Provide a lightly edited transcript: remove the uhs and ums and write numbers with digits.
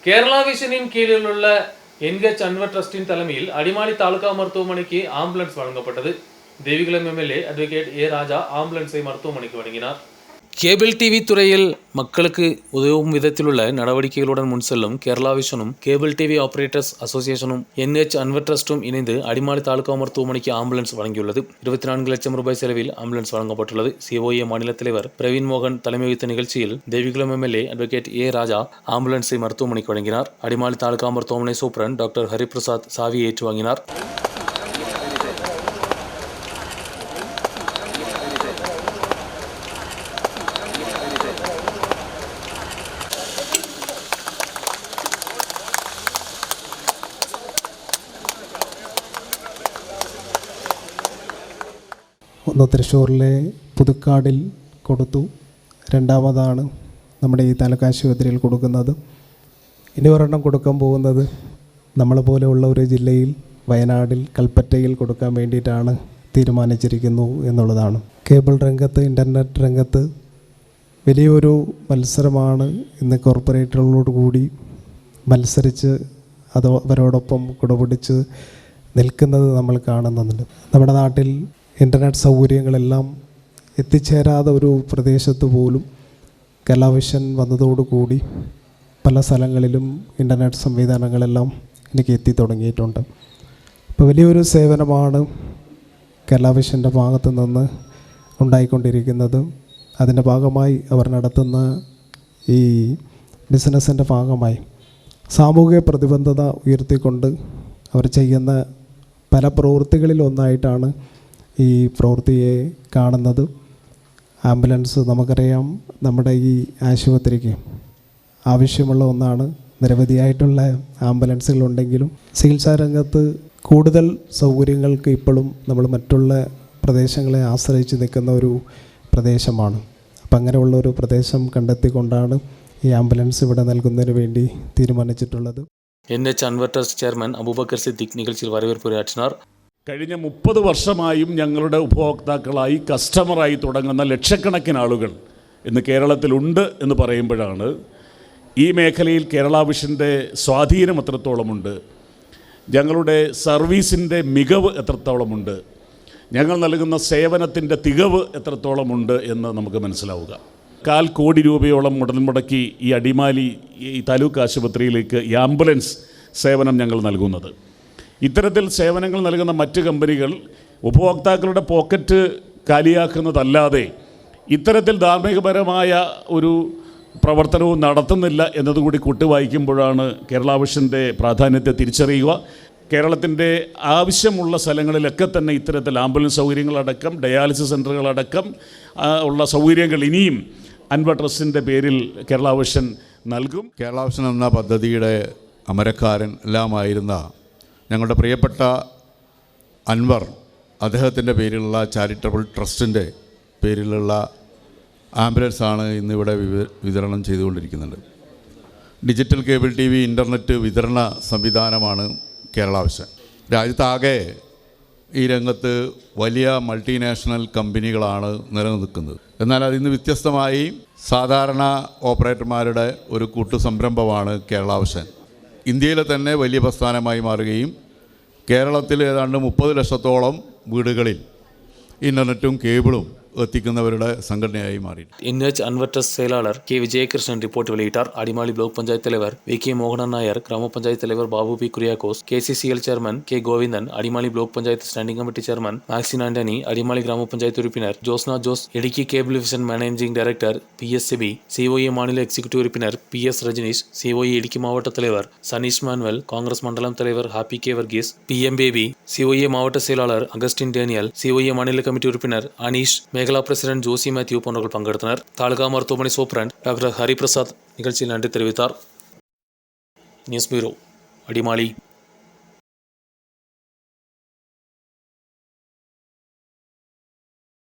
കേരള വിഷനിൻ കീഴിലുള്ള എൻഗെച്ച് അൻവർ ട്രസ്റ്റിൻ തലമയിൽ അടിമാലി താലൂക്ക് മരുത്തുവമனைக்கு ആംബുലൻസ് വഴங்கப்பட்டது. Devikulam MLA advocate A Raja ആംബുലൻസை மருத்துவமனைக்கு வழங்கினார். കേബിൾ ടി വി തുറയിൽ മക്കൾക്ക് ഉതവും വിധത്തിലുള്ള നടപടികളുடன் മുൻ செல்லும் കേരള വിഷനും കേബിൾ ടി വി ഓപ്പറേറ്റേഴ്സ് അസോസിയേഷനും എൻഎച്ച് അൻവർ ട്രസ്റ്റും ഇணைந்து അടിമാലി താലൂക്ക് மருத்துவமனைக்கு ஆம்புலன்ஸ் வழங்கியுள்ளது. 24 லட்சம் ரூபாய் செலவில் ஆம்புலன்ஸ் வழங்கப்பட்டுள்ளது. சிஓஏ மாநில தலைவர் பிரவீன் மோகன் தலைமை வகித்த நிகழ்ச்சியில் தேவிகுளம் எம்எல்ஏ அட்வொகேட் ஏ ராஜா ஆம்புலன்ஸை மருத்துவமனைக்கு வழங்கினார். அடிமாலி தாலுகா மருத்துவமனை சூப்பரண்ட் டாக்டர் ஹரிபிரசாத் சாவி ஏற்று வாங்கினார். ഒന്ന് തൃശ്ശൂരിലെ പുതുക്കാടിൽ കൊടുത്തു, രണ്ടാമതാണ് നമ്മുടെ ഈ താലൂക്ക് ആശുപത്രിയിൽ കൊടുക്കുന്നത്. ഇനി ഒരെണ്ണം കൊടുക്കാൻ പോകുന്നത് നമ്മളെ പോലെയുള്ള ഒരു ജില്ലയിൽ വയനാടിൽ കൽപ്പറ്റയിൽ കൊടുക്കാൻ വേണ്ടിയിട്ടാണ് തീരുമാനിച്ചിരിക്കുന്നു എന്നുള്ളതാണ്. കേബിൾ രംഗത്ത്, ഇൻ്റർനെറ്റ് രംഗത്ത് വലിയൊരു മത്സരമാണ് ഇന്ന് കോർപ്പറേറ്റുകളോട് കൂടി മത്സരിച്ച് അവരോടൊപ്പം കുടപിടിച്ച് നിൽക്കുന്നത് നമ്മൾ കാണുന്നുണ്ട്. നമ്മുടെ നാട്ടിൽ ഇൻ്റർനെറ്റ് സൗകര്യങ്ങളെല്ലാം എത്തിച്ചേരാതെ ഒരു പ്രദേശത്ത് പോലും കേരള വിഷൻ വന്നതോടുകൂടി പല സ്ഥലങ്ങളിലും ഇൻ്റർനെറ്റ് സംവിധാനങ്ങളെല്ലാം എനിക്ക് എത്തി തുടങ്ങിയിട്ടുണ്ട്. അപ്പോൾ വലിയൊരു സേവനമാണ് കേരള വിഷൻ്റെ ഭാഗത്തു നിന്ന് ഉണ്ടായിക്കൊണ്ടിരിക്കുന്നത്. അതിൻ്റെ ഭാഗമായി അവർ നടത്തുന്ന ഈ ബിസിനസ്സിൻ്റെ ഭാഗമായി സാമൂഹിക പ്രതിബദ്ധത ഉയർത്തിക്കൊണ്ട് അവർ ചെയ്യുന്ന പല പ്രവൃത്തികളിലൊന്നായിട്ടാണ് ഈ പ്രവൃത്തിയെ കാണുന്നത്. ആംബുലൻസ് നമുക്കറിയാം, നമ്മുടെ ഈ ആശുപത്രിക്ക് ആവശ്യമുള്ള ഒന്നാണ്. നിരവധിയായിട്ടുള്ള ആംബുലൻസുകളുണ്ടെങ്കിലും ചികിത്സാ രംഗത്ത് കൂടുതൽ സൗകര്യങ്ങൾക്ക് ഇപ്പോഴും നമ്മൾ മറ്റുള്ള പ്രദേശങ്ങളെ ആശ്രയിച്ച് നിൽക്കുന്ന ഒരു പ്രദേശമാണ്. അപ്പം അങ്ങനെയുള്ള ഒരു പ്രദേശം കണ്ടെത്തിക്കൊണ്ടാണ് ഈ ആംബുലൻസ് ഇവിടെ നൽകുന്നതിന് വേണ്ടി തീരുമാനിച്ചിട്ടുള്ളത്. എൻഎച്ച് അൻവർ ട്രസ്റ്റ് ചെയർമാൻ അബൂബക്കർ സിദ്ദീഖ് നിகழ்ச்சிയിൽ വരവേற்பുരയാറ്റിനാർ. കഴിഞ്ഞ 30 വർഷമായും ഞങ്ങളുടെ ഉപഭോക്താക്കളായി, കസ്റ്റമറായി തുടങ്ങുന്ന ലക്ഷക്കണക്കിന് ആളുകൾ ഇന്ന് കേരളത്തിലുണ്ട് എന്ന് പറയുമ്പോഴാണ് ഈ മേഖലയിൽ കേരള വിഷൻ്റെ സ്വാധീനം എത്രത്തോളമുണ്ട്, ഞങ്ങളുടെ സർവീസിൻ്റെ മികവ് എത്രത്തോളമുണ്ട്, ഞങ്ങൾ നൽകുന്ന സേവനത്തിൻ്റെ തികവ് എത്രത്തോളമുണ്ട് എന്ന് നമുക്ക് മനസ്സിലാവുക. 1/4 കോടി രൂപയോളം മുതൽ മുടക്കി ഈ അടിമാലി ഈ താലൂക്ക് ആശുപത്രിയിലേക്ക് ഈ ആംബുലൻസ് സേവനം ഞങ്ങൾ നൽകുന്നത്. ഇത്തരത്തിൽ സേവനങ്ങൾ നൽകുന്ന മറ്റ് കമ്പനികൾ ഉപഭോക്താക്കളുടെ പോക്കറ്റ് കാലിയാക്കുന്നതല്ലാതെ ഇത്തരത്തിൽ ധാർമ്മികപരമായ ഒരു പ്രവർത്തനവും നടത്തുന്നില്ല എന്നതുകൂടി കൂട്ടിവായിക്കുമ്പോഴാണ് കേരള വിഷൻ്റെ പ്രാധാന്യത്തെ തിരിച്ചറിയുക. കേരളത്തിൻ്റെ ആവശ്യമുള്ള സ്ഥലങ്ങളിലൊക്കെ തന്നെ ഇത്തരത്തിൽ ആംബുലൻസ് സൗകര്യങ്ങളടക്കം, ഡയാലിസിസ് സെൻ്ററുകളടക്കം ഉള്ള സൗകര്യങ്ങൾ ഇനിയും അൻവർ ട്രസ്റ്റിൻ്റെ പേരിൽ കേരള വിഷൻ നൽകും. കേരള വിഷൻ എന്ന പദ്ധതിയുടെ അമരക്കാരൻ എല്ലാമായിരുന്ന ഞങ്ങളുടെ പ്രിയപ്പെട്ട അൻവർ, അദ്ദേഹത്തിൻ്റെ പേരിലുള്ള ചാരിറ്റബിൾ ട്രസ്റ്റിൻ്റെ പേരിലുള്ള ആംബുലൻസാണ് ഇന്നിവിടെ വിതരണം ചെയ്തുകൊണ്ടിരിക്കുന്നത്. Digital cable T V internet വിതരണ സംവിധാനമാണ് കേരള വിഷൻ. രാജ്യത്താകെ ഈ രംഗത്ത് വലിയ മൾട്ടിനാഷണൽ കമ്പനികളാണ് നിലനിൽക്കുന്നത്. എന്നാൽ അതിന് വ്യത്യസ്തമായി സാധാരണ ഓപ്പറേറ്റർമാരുടെ ഒരു കൂട്ടുസംരംഭമാണ് കേരള വിഷൻ. ഇന്ത്യയിലെ തന്നെ വലിയ പ്രസ്ഥാനമായി മാറുകയും കേരളത്തിൽ ഏതാണ്ട് 30 ലക്ഷത്തോളം വീടുകളിൽ ഇൻ്റർനെറ്റും കേബിളും എത്തിക്കുന്നവരുടെ സംഘടനയായി മാറി. എൻഎച്ച് അൻവർ ട്രസ്റ്റ് செயலாளர் കെ വിജയകൃഷ്ണൻ റിപ്പോർട്ട് வெளியிட்டார். അടിമാലി ബ്ലോക്ക് പഞ്ചായത്ത് தலைவர் വി.കെ. മോഹനൻ നായർ, ഗ്രാമപഞ്ചായത്ത് தலைவர் Babu P Kuriakose, KCCL chairman K Govindan, Adimali block panchayat standing committee chairman Maxin Antony, Adimali ഗ്രാമപഞ്ചായത്ത് ഉறுப்பினர் Josna Jose, Idukki cable vision managing director P S. Sebi, COA മാநில எக்ஸிக்யூட்டிவ் உறுப்பினர் பி.எஸ். ரஜினீஷ், சிஓஏ இடுக்கி மாவட்ட தலைவர் சனீஷ் மானுவல், காங்கிரஸ் மண்டலம் தலைவர் ஹாப்பி கே வர்கீஸ், பி.எம். பேபி, சிஓஏ மாவட்ட செயலாளர் அகஸ்டின் டேனியல், சிஓஏ மாநில கமிட்டி உறுப்பினர் அனீஷ், மேகலா பிரசிடென்ட் ஜோசி மேத்யூ போன்றவர்கள் பங்கெடுத்தனர். தாலுகா மருத்துவமனை சூப்பரண்ட் டாக்டர் ஹரிபிரசாத் நிகழ்ச்சியில் நன்றி தெரிவித்தார். News bureau, Adimali.